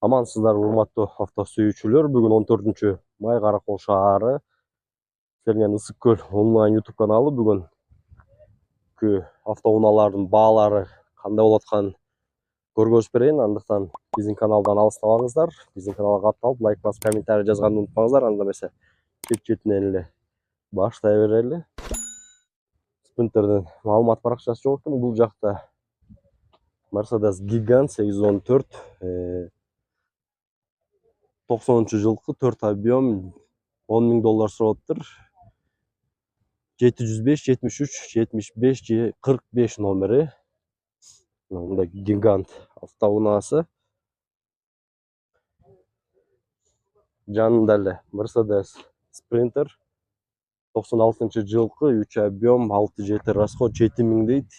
Амансыздар, урматтуу авто сүйүүчүлөр. Бүгүн 14 май Каракол шаары Селген Ысык Көл онлайн YouTube каналы бүгүнкү автоунаалардын баалары кандай болуп атканын көргөзүп берейин. Андыктан биздин каналдан алыстабаңыздар. Биздин каналга катталып, лайк басып, комментарий жазганды унутпаңыздар. Анда эмесе чет-четинен эле баштай берели. Спринтердин маалымат баракчасы жок экен. Бул жакта Mercedes Gigant 814 90-жылкы 4 объем $10.000 сурап атыр. 705, 73, 75 же 45 номери. Мындай гигант автоунаасы. Жанында эле Mercedes Sprinter 96-жылкы 3 объем 6-7 расход 7000 дейт.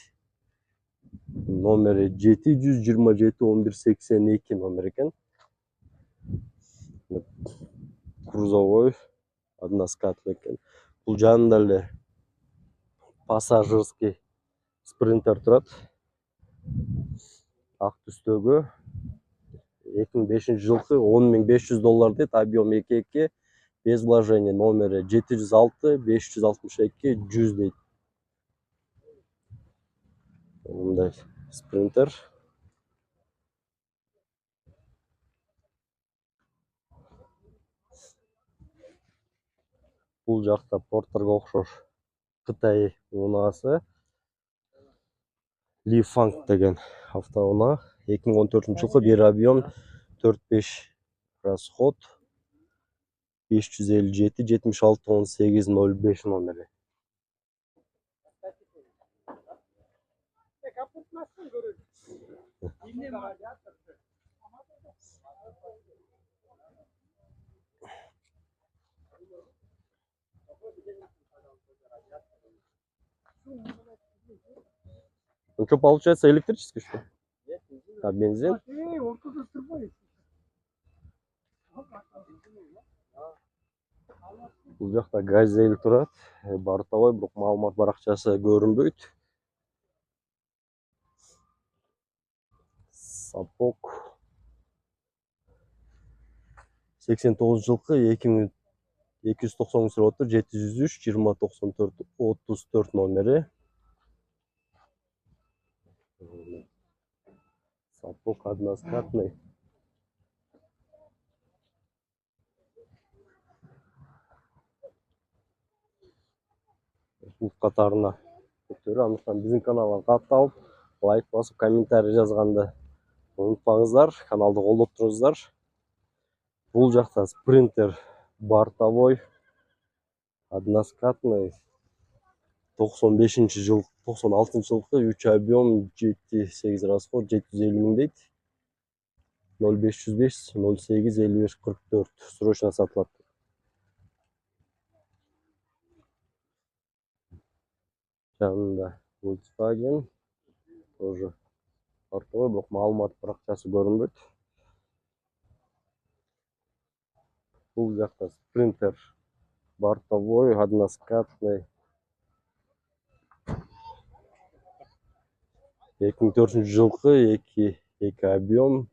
Номери 727 1182 номер экен. Кузовой односкатный экен. Бул жанында эле пассажирский Sprinter турат. Ак түстөгү 2005-жылкы $10.500 дейт. Объем 2.2 без вложения. Номери 706 562 100 дейт. Мындай Sprinter. Бул жакта Портерге окшош Кытай унаасы. Ли Фанг деген автоунаа. 2014-жылкы 1 объем 45 расход 557 76 18 05 номери. Ну что, получается электрический, что ли? А бензин? Бул жакта газель турат. Бортовой, бирок маалымат баракчасы көрүнбөйт. Сапог 89-жылкы 2290 сурап атыр. 703 2094 34 номери. Сапог односкатный. Бул катарына көтөрүү. Андыктан биздин каналга катталып, лайк басып, комментарий жазганды унутпаңыздар. Каналды колдоп туруңуздар. Бул жакта Sprinter бортовой односкатный 96-жылкы 3 объем 7-8 расход 750 000 дейт. 0505 08 55 44 срочно сатылат. Жанында Volkswagen тоже бортовой, бирок маалымат баракчасы көрүнбөйт. Бул жакта Sprinter бортовой односкатный 2004-жылкы 2 объем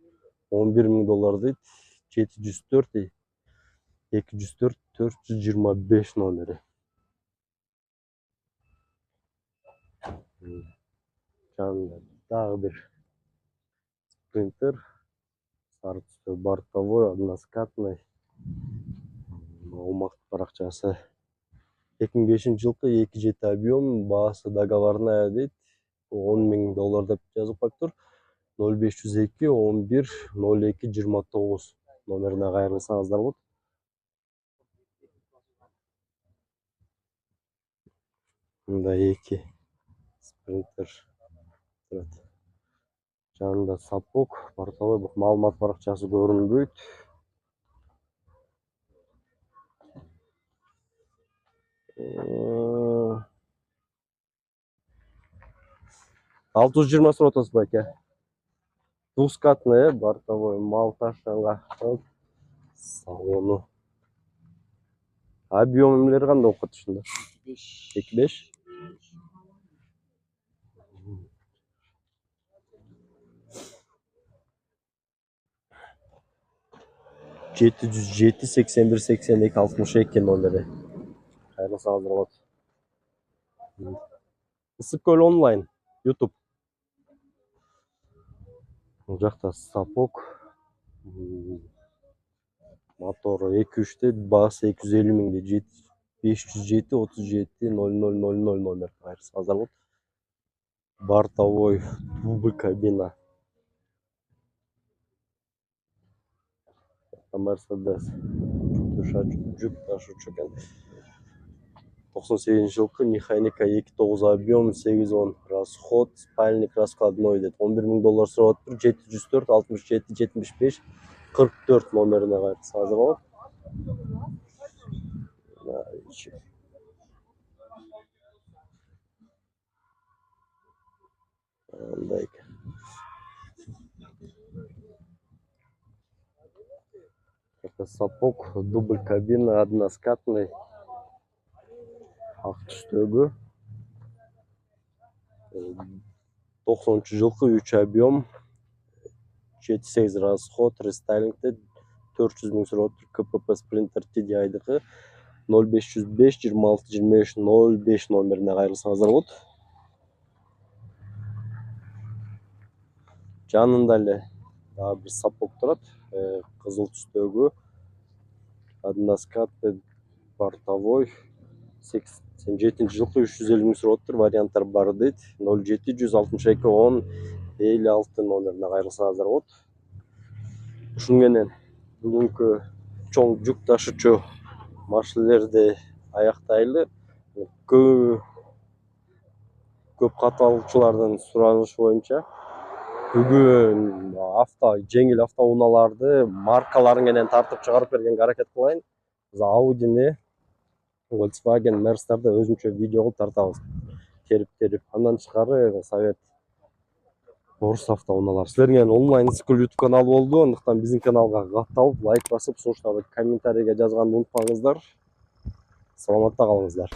$11.000 дейт. 704 204 425 номери. Жанында дагы бир Sprinter сары түстө бортовой односкатный маалымат баракчасы 2005-жылкы 2.7 объем баасы договорная дейт. $10.000 деп жазып коюптур. 0502 11 02 29 номерине кайрылсаңыздар болот. Мындай 2 Sprinter турат. Жанында сапог бортовой, бирок маалымат баракчасы көрүнбөйт. 620 сурап атасыз байке. Двускатный бортовой мал таштанга салону. Объем эмнелери кандай болуп калат ушунда? 25. 707 81 82 62 номері. Кайрылсаңыздар болот. Ысык-Көл онлайн YouTube. Бұл жақта сапог. Моторы 2.3-те, бағасы 250 мыңды. 507 37 0000 номер. Кайрылсаңыздар болот. Бортовой дубль кабина. Мерседес. Жүк ташуучу экен. 98 жылкы механика 2.9 объем 810 расход спальник раскладной деп $11,000 сурап атыр. 704 67 75 44 номерине кайрылсаңыздар болот. Андай экен. Это сапог, дубль кабина, односкатный. Ак түстөгү. 90 жылкы 3 объем 78 расход рестайлингде 400 миң сурап атыр. КПП Sprinter TDI-дыкы 0505 26 25 05 номерине кайрылсаңыздар болот. Жанында эле дагы бир сапог турат. Кызыл түстөгү. Односкатный бортовой 87 жылкы 350 миң сурап атыр. Варианттар бар дейт. 0762 10 56 номерине кайрылсаңыздар болот. Ушуну менен бүгүнкү чоң жүк ташуучу машиналерди аяктайлы. Көп катталуучулардын суранышы боюнча бүгүн жеңил автоунааларды маркалары менен тартып чыгарып бергенге аракет кылайын. Биз Audi'ни, Volkswagen, Mercedes'ти өзүнчө видео кылып тартабыз. Терип. Андан тышкары совет орус автоунаалар. Силерге онлайн Ысык-Көл YouTube каналы болду. Андыктан биздин каналга катталып, лайк басып, сунуштарды комментарийге жазганды унутпаңыздар. Саламатта калыңыздар.